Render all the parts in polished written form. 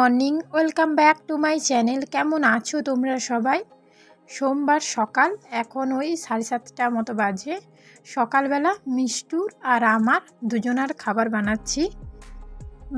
Morning, welcome back to my channel. কেমন আছো তোমরা সবাই? সোমবার সকাল, এখন ওই 7:30 মতো বাজে। সকালবেলা মিষ্টুর আর আমার দুজনার খাবার বানাচ্ছি।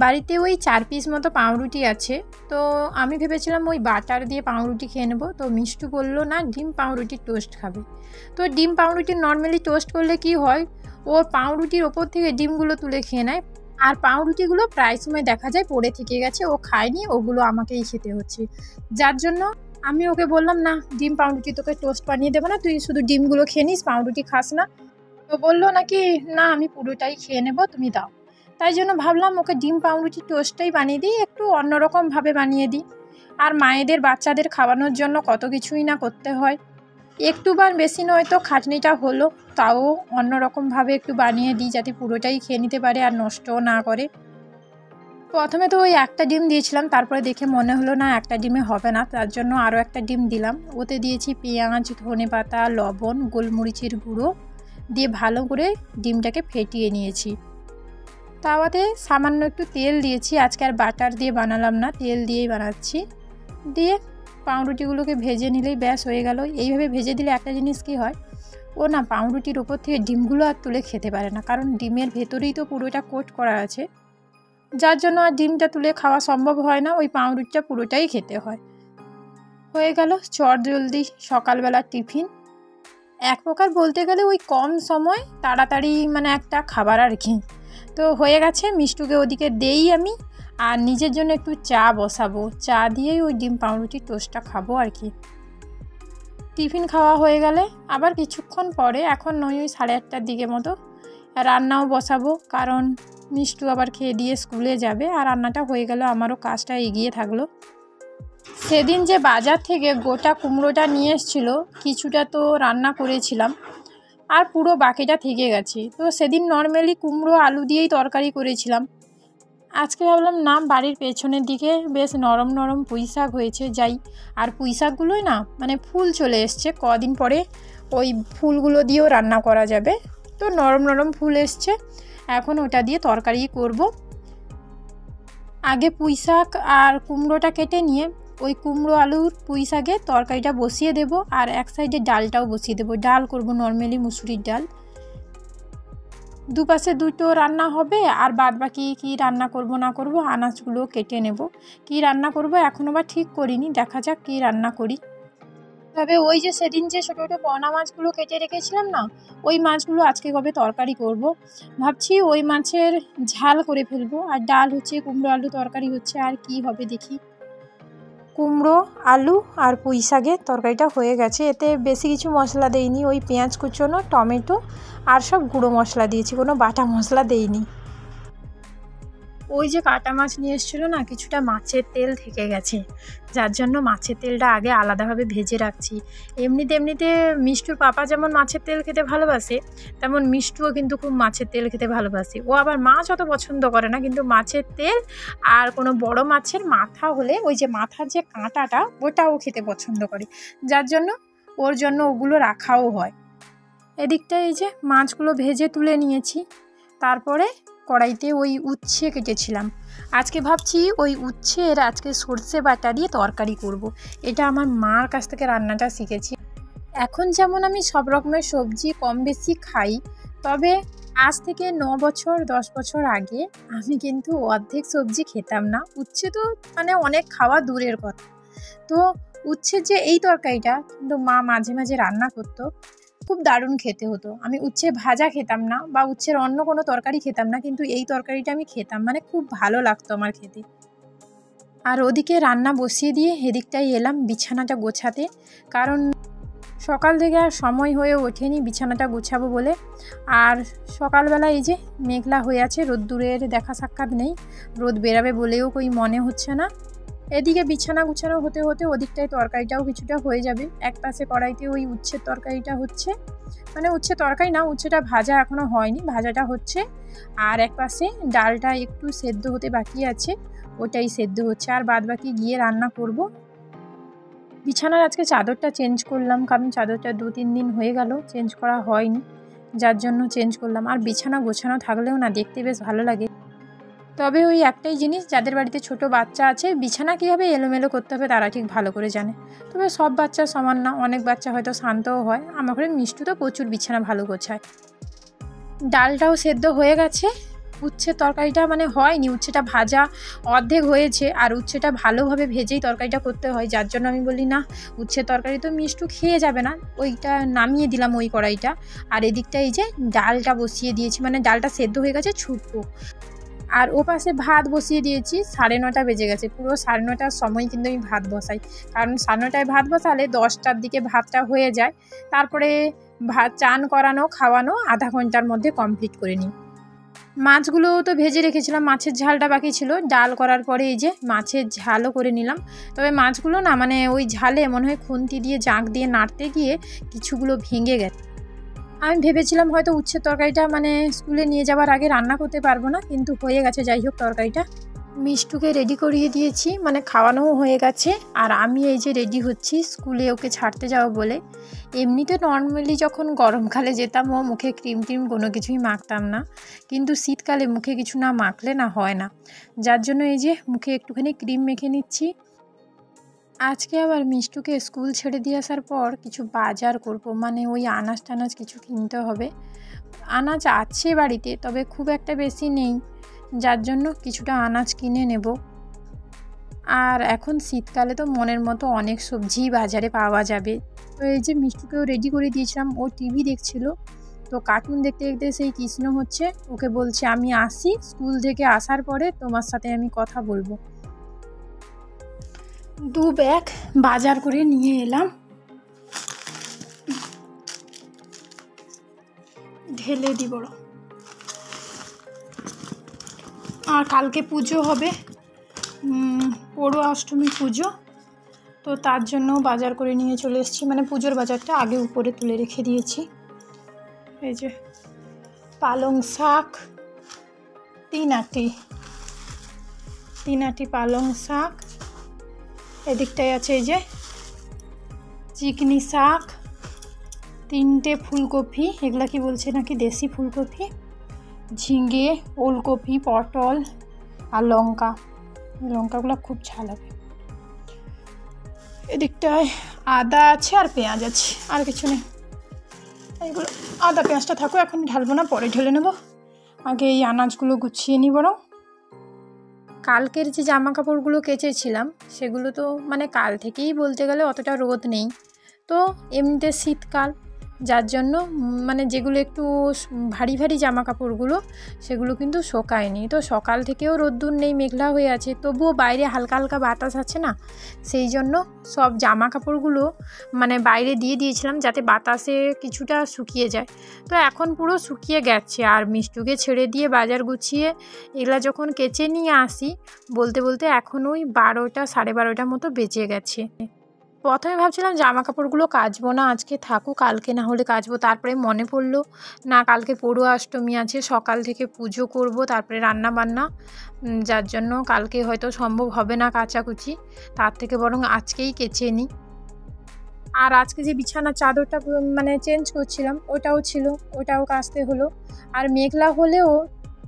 বাড়িতে ওই 4 পিস মতো পাউরুটি আছে, তো আমি ভেবেছিলাম ওই বাটার দিয়ে পাউরুটি খেয়ে নেবো। তো মিষ্টু বললো না, ডিম পাউরুটি টোস্ট খাবে। তো ডিম পাউরুটি নর্মালি টোস্ট করলে কি হয়, ও পাউরুটির ওপর থেকে ডিমগুলো তুলে খেয়ে নেয়, আর পাউরুটিগুলো প্রায় সময় দেখা যায় পড়ে থেকে গেছে, ও খায়নি, ওগুলো আমাকেই খেতে হচ্ছে। যার জন্য আমি ওকে বললাম, না ডিম পাউরুটি তোকে টোস্ট বানিয়ে দেবো না, তুই শুধু ডিমগুলো খেয়ে নিস, পাউরুটি খাস না। তো বললো নাকি না আমি পুরোটাই খেয়ে নেবো, তুমি দাও। তাই জন্য ভাবলাম ওকে ডিম পাউরুটি টোস্টটাই বানিয়ে দিই, একটু অন্যরকমভাবে বানিয়ে দিই। আর মায়েদের বাচ্চাদের খাওয়ানোর জন্য কত কিছুই না করতে হয়, একটু বার বেশি নয় তো খাটনিটা হলো, তাও অন্যরকমভাবে একটু বানিয়ে দিই যাতে পুরোটাই খেয়ে নিতে পারে আর নষ্টও না করে। প্রথমে তো ওই একটা ডিম দিয়েছিলাম, তারপরে দেখে মনে হলো না একটা ডিমে হবে না, তার জন্য আরও একটা ডিম দিলাম। ওতে দিয়েছি পেঁয়াজ, ধনেপাতা, লবণ, গোলমরিচের গুঁড়ো দিয়ে ভালো করে ডিমটাকে ফেটিয়ে নিয়েছি। তাওয়াতে সামান্য একটু তেল দিয়েছি, আজকে আর বাটার দিয়ে বানালাম না, তেল দিয়েই বানাচ্ছি। দিয়ে পাউরুটিগুলোকে ভেজে নিলেই ব্যাস হয়ে গেল। এইভাবে ভেজে দিলে একটা জিনিস কি হয়, ও না পাউরুটির উপর থেকে ডিমগুলো আর তুলে খেতে পারে না, কারণ ডিমের ভেতরেই তো পুরোটা কোট করা আছে, যার জন্য আর ডিমটা তুলে খাওয়া সম্ভব হয় না, ওই পাউরুটিটা পুরোটাই খেতে হয়। হয়ে গেল চটজলদি সকালবেলার টিফিন। এক প্রকার বলতে গেলে ওই কম সময় তাড়াতাড়ি একটা খাবার আর কি। তো হয়ে গেছে, মিষ্টুকে ওদিকে দেই আমি, আর নিজের জন্য একটু চা বসাবো, চা দিয়েই ওই ডিম পাউরুটি টোস্টটা খাবো আর কি। টিফিন খাওয়া হয়ে গেলে আবার কিছুক্ষণ পরে, এখন নয় ওই 8:30টার দিকে মতো রান্নাও বসাবো, কারণ মিষ্টু আবার খেয়ে দিয়ে স্কুলে যাবে, আর রান্নাটা হয়ে গেল, আমারও কাজটা এগিয়ে থাকলো। সেদিন যে বাজার থেকে গোটা কুমড়োটা নিয়ে এসেছিলো, কিছুটা তো রান্না করেছিলাম আর পুরো বাকিটা থেকে গেছে। তো সেদিন নর্মালি কুমড়ো আলু দিয়েই তরকারি করেছিলাম। আজকে ভাবলাম না, বাড়ির পেছনের দিকে বেশ নরম নরম পুঁই শাক হয়েছে, যাই, আর পুঁই শাকগুলোই না ফুল চলে এসছে, কদিন পরে ওই ফুলগুলো দিয়েও রান্না করা যাবে। তো নরম নরম ফুল এসছে, এখন ওটা দিয়ে তরকারি করব। আগে পুঁই শাক আর কুমড়োটা কেটে নিয়ে ওই কুমড়ো আলুর পুঁই শাকে তরকারিটা বসিয়ে দেব, আর এক সাইডে ডালটাও বসিয়ে দেবো। ডাল করব নর্মালি মুসুরির ডাল, দুপাশে দুটো রান্না হবে, আর বাদ বাকি কী রান্না করব না করব আনাজগুলো কেটে নেব। কি রান্না করব এখনও বা ঠিক করিনি, দেখা যাক কী রান্না করি। তবে ওই যে সেদিন যে ছোটো ছোটো পোনা মাছগুলো কেটে রেখেছিলাম না, ওই মাছগুলো আজকে কবে তরকারি করব ভাবছি, ওই মাছের ঝাল করে ফেলবো। আর ডাল হচ্ছে, কুমড়ো আলু তরকারি হচ্ছে, আর কি হবে দেখি। কুমড়ো আলু আর পুঁই শাকের তরকারিটা হয়ে গেছে, এতে বেশি কিছু মশলা দেইনি, ওই পেঁয়াজ কুচোনো, টমেটো আর সব গুঁড়ো মশলা দিয়েছি, কোনো বাটা মশলা দেইনি। ওই যে কাটা মাছ নিয়ে এসেছিলো না, কিছুটা মাছের তেল থেকে গেছে, যার জন্য মাছের তেলটা আগে আলাদাভাবে ভেজে রাখছি। এমনিতে মিষ্টুর পাপা যেমন মাছের তেল খেতে ভালোবাসে, তেমন মিষ্টুও কিন্তু খুব মাছের তেল খেতে ভালোবাসে। ও আবার মাছ অত পছন্দ করে না, কিন্তু মাছের তেল আর কোনো বড় মাছের মাথা হলে ওই যে মাথার যে কাঁটাটা, ওটাও খেতে পছন্দ করে, যার জন্য ওর জন্য ওগুলো রাখাও হয়। এদিকটা এই যে মাছগুলো ভেজে তুলে নিয়েছি, তারপরে কড়াইতে ওই উচ্ছে কেটেছিলাম। আজকে ভাবছি ওই উচ্ছের আজকে সর্ষে বাটা দিয়ে তরকারি করব। এটা আমার মার কাছ থেকে রান্নাটা শিখেছি। এখন যেমন আমি সব রকমের সবজি কম বেশি খাই, তবে আজ থেকে 9 বছর 10 বছর আগে আমি কিন্তু অর্ধেক সবজি খেতাম না। উচ্ছে তো অনেক খাওয়া দূরের কথা। তো উচ্ছের যে এই তরকারিটা কিন্তু মা মাঝে মাঝে রান্না করতো, খুব দারুণ খেতে হতো। আমি উচ্ছে ভাজা খেতাম না, বা উচ্ছের অন্য কোনো তরকারি খেতাম না, কিন্তু এই তরকারিটা আমি খেতাম, খুব ভালো লাগতো আমার খেতে। আর ওদিকে রান্না বসিয়ে দিয়ে এদিকটাই এলাম বিছানাটা গোছাতে, কারণ সকাল থেকে আর সময় হয়ে ওঠেনি বিছানাটা গোছাবো বলে। আর সকালবেলা এই যে মেঘলা হয়ে আছে, রোদ্দুরের দেখা সাক্ষাৎ নেই, রোদ বেরাবে বলেও কই মনে হচ্ছে না। এদিকে বিছানা গুছানো হতে হতে ওদিকটায় তরকারিটাও কিছুটা হয়ে যাবে। এক পাশে কড়াইতে ওই উচ্ছের তরকারিটা হচ্ছে, উচ্ছে তরকারি না, উচ্ছেটা ভাজা এখনও হয়নি, ভাজাটা হচ্ছে। আর এক পাশে ডালটা একটু সেদ্ধ হতে বাকি আছে, ওটাই সেদ্ধ হচ্ছে, আর বাদ বাকি গিয়ে রান্না করব। বিছানার আজকে চাদরটা চেঞ্জ করলাম, কারণ চাদরটা 2-3 দিন হয়ে গেল চেঞ্জ করা হয়নি, যার জন্য চেঞ্জ করলাম। আর বিছানা গোছানো থাকলেও না দেখতে বেশ ভালো লাগে। তবে ওই একটাই জিনিস, যাদের বাড়িতে ছোট বাচ্চা আছে বিছানা কীভাবে এলোমেলো করতে হবে তারা ঠিক ভালো করে জানে। তবে সব বাচ্চা সমান না, অনেক বাচ্চা হয়তো শান্তও হয়। আমার ঘরে মিষ্টু তো প্রচুর বিছানা ভালো গোছায়। ডালটাও সেদ্ধ হয়ে গেছে। উচ্ছের তরকারিটা মানে হয়নি, উচ্ছেটা ভাজা অর্ধেক হয়েছে, আর উচ্ছেটা ভালোভাবে ভেজেই তরকারিটা করতে হয়। যার জন্য আমি বলি না, উচ্ছের তরকারি তো মিষ্টু খেয়ে যাবে না, ওইটা নামিয়ে দিলাম ওই কড়াইটা। আর এদিকটা এই যে ডালটা বসিয়ে দিয়েছি, মানে ডালটা সেদ্ধ হয়ে গেছে, ছুটবো। আর ও পাশে ভাত বসিয়ে দিয়েছি। 9:30 বেজে গেছে, পুরো 9:30টার সময় কিন্তু আমি ভাত বসাই, কারণ 9:30টায় ভাত বসালে 10টার দিকে ভাতটা হয়ে যায়। তারপরে ভাত চান করানো খাওয়ানো আধা ঘন্টার মধ্যে কমপ্লিট করে নিই। মাছগুলো তো ভেজে রেখেছিলাম, মাছের ঝালটা বাকি ছিল। ডাল করার পরে এই যে মাছের ঝালও করে নিলাম। তবে মাছগুলো না মানে ওই ঝালে মনে হয় খুন্তি দিয়ে জাঁক দিয়ে নাড়তে গিয়ে কিছুগুলো ভেঙে গেছে। আমি ভেবেছিলাম হয়তো উচ্ছের তরকারিটা মানে স্কুলে নিয়ে যাওয়ার আগে রান্না করতে পারবো না, কিন্তু হয়ে গেছে। যাই হোক, তরকারিটা মিষ্টুকে রেডি করিয়ে দিয়েছি, মানে খাওয়ানোও হয়ে গেছে। আর আমি এই যে রেডি হচ্ছি স্কুলে ওকে ছাড়তে যাবো বলে। এমনিতে নর্মালি যখন গরমকালে যেতাম ও মুখে ক্রিম টিম কোনো কিছুই মাখতাম না, কিন্তু শীতকালে মুখে কিছু না মাখলে না হয় না। যার জন্য এই যে মুখে একটুখানি ক্রিম মেখে নিচ্ছি। আজকে আবার মিষ্টুকে স্কুল ছেড়ে দিয়ে আসার পর কিছু বাজার করব, মানে ওই আনাজ টানাজ কিছু কিনতে হবে। আনাজ আছে বাড়িতে, তবে খুব একটা বেশি নেই, যার জন্য কিছুটা আনাজ কিনে নেব। আর এখন শীতকালে তো মনের মতো অনেক সবজি বাজারে পাওয়া যাবে। তো এই যে মিষ্টুকেও রেডি করে দিয়েছিলাম, ও টিভি দেখছিল, তো কার্টুন দেখতে দেখতে সেই কৃষ্ণ হচ্ছে। ওকে বলছে আমি আসি, স্কুল থেকে আসার পরে তোমার সাথে আমি কথা বলবো। 2 ব্যাগ বাজার করে নিয়ে এলাম, ঢেলে দিব। আর কালকে পুজো হবে, পড়ুয়া অষ্টমী পুজো, তো তার জন্য বাজার করে নিয়ে চলে এসেছি। মানে পুজোর বাজারটা আগে উপরে তুলে রেখে দিয়েছি। এই যে পালং শাক 3 আটি পালং শাক। এদিকটায় আছে এই যে চিকনি শাক, 3টে ফুলকপি, এগুলা কি বলছে নাকি দেশি ফুলকপি, ঝিঙে, ওলকপি, পটল আর লঙ্কা। লঙ্কাগুলো খুব ঝাল হবে। এদিকটায় আদা আছে আর পেঁয়াজ আছে, আর কিছু নেই। এইগুলো আদা পেঁয়াজটা থাকো, এখন ঢালবো না, পরে ঢেলে নেব। আগে এই আনাজগুলো গুছিয়ে নিই বরং। কালকের যে জামা কাপড়গুলো কেচেছিলাম সেগুলো তো মানে কাল থেকেই বলতে গেলে অতটা রোদ নেই, তো এমনিতে শীতকাল, যার জন্য মানে যেগুলো একটু ভারী ভারী জামা কাপড়গুলো সেগুলো কিন্তু শোকায়নি। তো সকাল থেকেও রোদ্দুর নেই, মেঘলা হয়ে আছে, তবুও বাইরে হালকা হালকা বাতাস আছে না, সেই জন্য সব জামা কাপড়গুলো মানে বাইরে দিয়ে দিয়েছিলাম যাতে বাতাসে কিছুটা শুকিয়ে যায়। তো এখন পুরো শুকিয়ে গেছে। আর মিষ্টুকে ছেড়ে দিয়ে বাজার গুছিয়ে এগুলা যখন কেচে নিয়ে আসি বলতে বলতে এখন ওই 12টা 12:30 মতো বেজে গেছে। প্রথমে ভাবছিলাম জামা কাপড়গুলো কাচবো না, আজকে থাকুক, কালকে না হলে কাচবো। তারপরে মনে পড়লো না, কালকে পড়ুয়া অষ্টমী আছে, সকাল থেকে পুজো করব, তারপরে রান্না বান্না, যার জন্য কালকে হয়তো সম্ভব হবে না কাচাকুচি, তার থেকে বরং আজকেই কেচে নিই। আর আজকে যে বিছানার চাদরটা মানে চেঞ্জ করছিলাম ওটাও ছিল, ওটাও কাচতে হলো। আর মেঘলা হলেও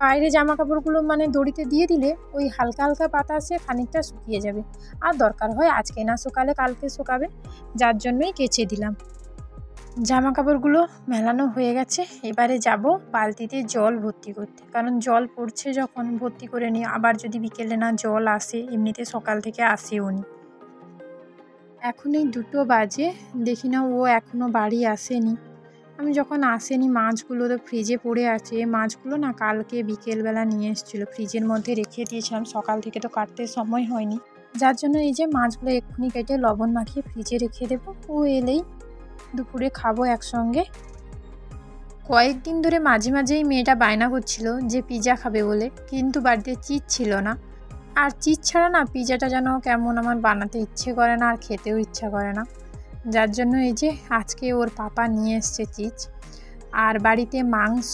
বাইরে জামা কাপড়গুলো মানে দড়িতে দিয়ে দিলে ওই হালকা হালকা বাতাসে খানিকটা শুকিয়ে যাবে। আর দরকার হয় আজকে না শুকালে কালকে শুকাবে, যার জন্যই কেচে দিলাম। জামা কাপড়গুলো মেলানো হয়ে গেছে, এবারে যাব বালতিতে জল ভর্তি করতে, কারণ জল পড়ছে যখন ভর্তি করে নিই, আবার যদি বিকেলে না জল আসে, এমনিতে সকাল থেকে আসেও নি। এখন এই 2টো বাজে, দেখি না ও এখনও বাড়ি আসেনি। আমি যখন আসেনি মাছগুলো তো ফ্রিজে পড়ে আছে, মাছগুলো না কালকে বিকেলবেলা নিয়ে এসেছিলো, ফ্রিজের মধ্যে রেখে দিয়েছিলাম, সকাল থেকে তো কাটতে সময় হয়নি, যার জন্য এই যে মাছগুলো এক্ষুনি কেটে লবণ মাখিয়ে ফ্রিজে রেখে দেবো। ও এলেই দুপুরে খাবো একসঙ্গে। কয়েকদিন ধরে মাঝে মাঝেই মেয়েটা বায়না করছিল যে পিৎজা খাবে বলে, কিন্তু বাড়িতে চিজ ছিল না। আর চিজ ছাড়া না পিৎজাটা যেন কেমন আমার বানাতে ইচ্ছে করে না, আর খেতেও ইচ্ছা করে না, যার জন্য এই যে আজকে ওর পাপা নিয়ে এসছে চিজ। আর বাড়িতে মাংস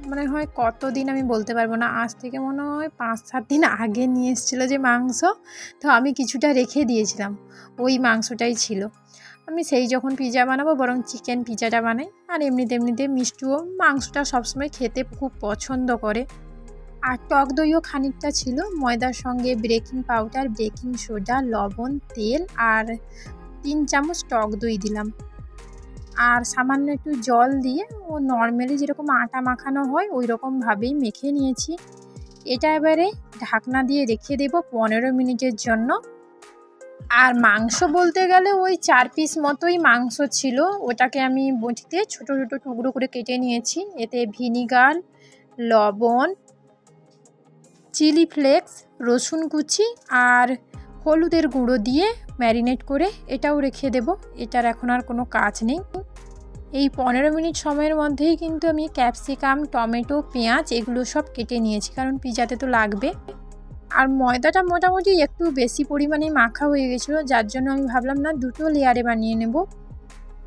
মনে হয় কতদিন আমি বলতে পারবো না, আজ থেকে মনে হয় 5-7 দিন আগে নিয়ে এসেছিলো যে মাংস, তো আমি কিছুটা রেখে দিয়েছিলাম, ওই মাংসটাই ছিল। আমি সেই যখন পিৎজা বানাবো বরং চিকেন পিৎজাটা বানাই। আর এমনিতে মিষ্টুও মাংসটা সবসময় খেতে খুব পছন্দ করে। আর টক দইও খানিকটা ছিল। ময়দার সঙ্গে বেকিং পাউডার, বেকিং সোডা, লবণ, তেল আর 3 চামচ টক দই দিলাম। আর সামান্য একটু জল দিয়ে ও নর্মালি যেরকম আটা মাখানো হয় ওই রকমভাবেই মেখে নিয়েছি। এটা এবারে ঢাকনা দিয়ে রেখে দেব 15 মিনিটের জন্য। আর মাংস বলতে গেলে ওই 4 পিস মতোই মাংস ছিল। ওটাকে আমি বটিতে ছোট ছোট টুকরো করে কেটে নিয়েছি। এতে ভিনিগার, লবণ, চিলি ফ্লেক্স, রসুন কুচি আর হলুদের গুঁড়ো দিয়ে ম্যারিনেট করে এটাও রেখে দেব। এটার এখন আর কোনো কাজ নেই। এই 15 মিনিট সময়ের মধ্যেই কিন্তু আমি ক্যাপসিকাম, টমেটো, পেঁয়াজ এগুলো সব কেটে নিয়েছি, কারণ পিজাতে তো লাগবে। আর ময়দাটা মোটামুটি একটু বেশি পরিমাণে মাখা হয়ে গেছিলো, যার জন্য আমি ভাবলাম না 2টো লেয়ারে বানিয়ে নেব।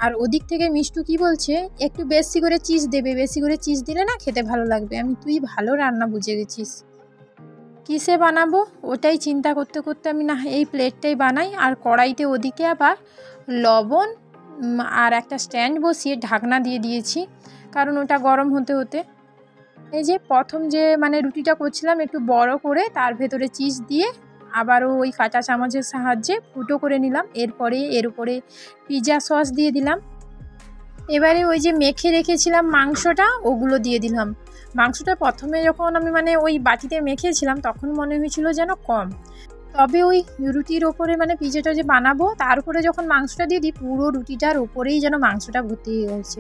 আর ওদিক থেকে মিষ্টু কি বলছে, একটু বেশি করে চিজ দেবে, বেশি করে চিজ দিলে না খেতে ভালো লাগবে। আমি তুই ভালো রান্না বুঝে গেছিস। কিসে বানাবো ওটাই চিন্তা করতে করতে আমি না এই প্লেটটাই বানাই। আর কড়াইতে ওদিকে আবার লবণ আর একটা স্ট্যান্ড বসিয়ে ঢাকনা দিয়ে দিয়েছি, কারণ ওটা গরম হতে হতে এই যে প্রথম যে রুটিটা করছিলাম একটু বড় করে তার ভেতরে চিজ দিয়ে আবারও ওই কাঁচা চামচের সাহায্যে ফুটো করে নিলাম। এরপরে এর উপরে পিৎজা সস দিয়ে দিলাম। এবারে ওই যে মেখে রেখেছিলাম মাংসটা ওগুলো দিয়ে দিলাম। মাংসটা প্রথমে যখন আমি ওই বাটিতে মেখেছিলাম তখন মনে হয়েছিল যেন কম, তবে ওই রুটির ওপরে পিৎজাটা যে বানাবো তার উপরে যখন মাংসটা দিয়ে দিই পুরো রুটিটার ওপরেই যেন মাংসটা ভর্তি হয়ে গেছে।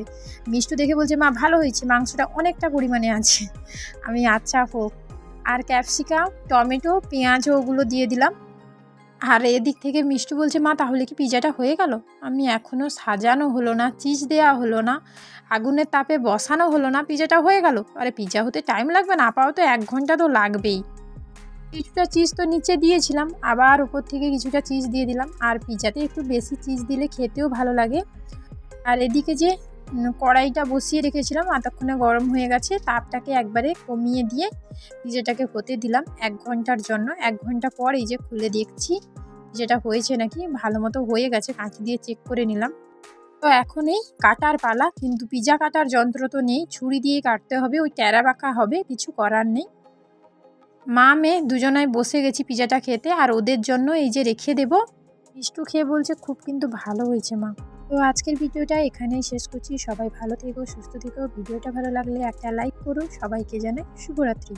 মিষ্টু দেখে বলছে, মা ভালো হয়েছে, মাংসটা অনেকটা পরিমাণে আছে। আমি আচ্ছা হোক। আর ক্যাপসিকাম, টমেটো, পেঁয়াজও ওগুলো দিয়ে দিলাম। আর এদিক থেকে মিষ্টু বলছে, মা তাহলে কি পিৎজাটা হয়ে গেল? আমি এখনও সাজানো হলো না, চিজ দেওয়া হলো না, আগুনের তাপে বসানো হলো না, পিৎজাটা হয়ে গেল? আরে পিৎজা হতে টাইম লাগবে না, আপাতত 1 ঘন্টা তো লাগবেই। কিছুটা চিজ তো নিচে দিয়েছিলাম, আবার উপর থেকে কিছুটা চিজ দিয়ে দিলাম। আর পিৎজাতে একটু বেশি চিজ দিলে খেতেও ভালো লাগে। আর এদিকে যে কড়াইটা বসিয়ে রেখেছিলাম এতক্ষণে গরম হয়ে গেছে, তাপটাকে একবারে কমিয়ে দিয়ে পিৎজাটাকে হতে দিলাম 1 ঘন্টার জন্য। 1 ঘন্টা পর এই যে খুলে দেখছি যেটা হয়েছে নাকি, ভালো মতো হয়ে গেছে, কাঁচি দিয়ে চেক করে নিলাম। তো এখন এই কাটার পালা, কিন্তু পিৎজা কাটার যন্ত্র তো নেই, ছুরি দিয়ে কাটতে হবে, ওই ট্যারা বাঁকা হবে, কিছু করার নেই। মা মেয়ে দুজনায় বসে গেছি পিৎজাটা খেতে, আর ওদের জন্য এই যে রেখে দেব। মিষ্টু খেয়ে বলছে খুব কিন্তু ভালো হয়েছে মা। তো আজকের ভিডিওটা এখানেই শেষ করছি। সবাই ভালো থেকো, সুস্থ থেকো। ভিডিওটা ভালো লাগলে একটা লাইক করো। সবাইকে জানাই শুভরাত্রি।